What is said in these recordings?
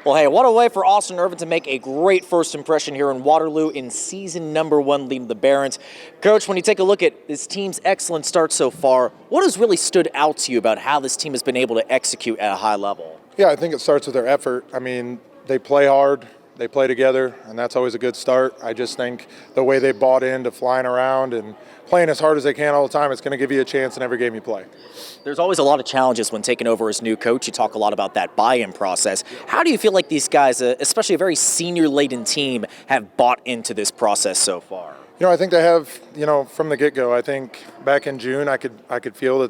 Well, hey, what a way for Austin Ervin to make a great first impression here in Waterloo in season number 1, leading the Barons. Coach, when you take a look at this team's excellent start so far, what has really stood out to you about how this team has been able to execute at a high level? Yeah, I think it starts with their effort. I mean, they play hard, they play together, and that's always a good start. I just think the way they bought into flying around and playing as hard as they can all the time, it's going to give you a chance in every game you play. There's always a lot of challenges when taking over as new coach. You talk a lot about that buy-in process. How do you feel like these guys, especially a very senior-laden team, have bought into this process so far? You know, I think they have, from the get-go. I think back in June, I could feel that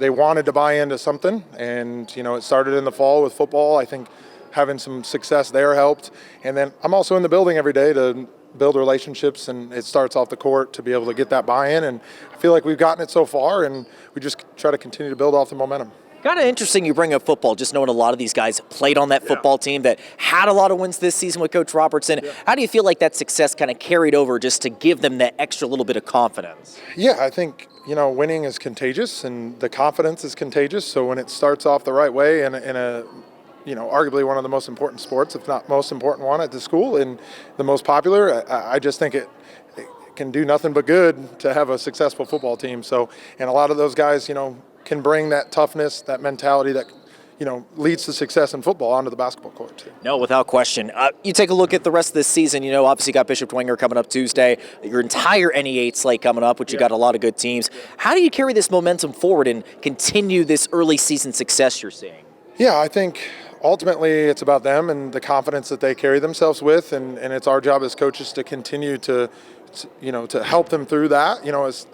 they wanted to buy into something, and it started in the fall with football. I think having some success there helped, and then I'm also in the building every day to build relationships, and it starts off the court to be able to get that buy-in, and I feel like we've gotten it so far, and we just try to continue to build off the momentum. Kind of interesting you bring up football, just knowing a lot of these guys played on that football team that had a lot of wins this season with Coach Robertson. Yeah. How do you feel like that success kind of carried over just to give them that extra little bit of confidence? Yeah, I think, winning is contagious and the confidence is contagious. So when it starts off the right way in a arguably one of the most important sports, if not most important one at the school and the most popular, I just think it can do nothing but good to have a successful football team. So, and a lot of those guys, can bring that toughness, that mentality that leads to success in football onto the basketball court too. No, without question. You take a look at the rest of this season, obviously you got Bishop Dwenger coming up Tuesday, your entire NE8 slate coming up, which you got a lot of good teams. How do you carry this momentum forward and continue this early season success you're seeing? Yeah, I think ultimately it's about them and the confidence that they carry themselves with, and it's our job as coaches to continue to help them through that.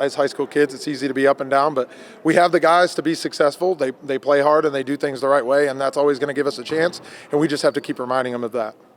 As high school kids, it's easy to be up and down, but we have the guys to be successful. They play hard and they do things the right way, and that's always going to give us a chance, and we just have to keep reminding them of that.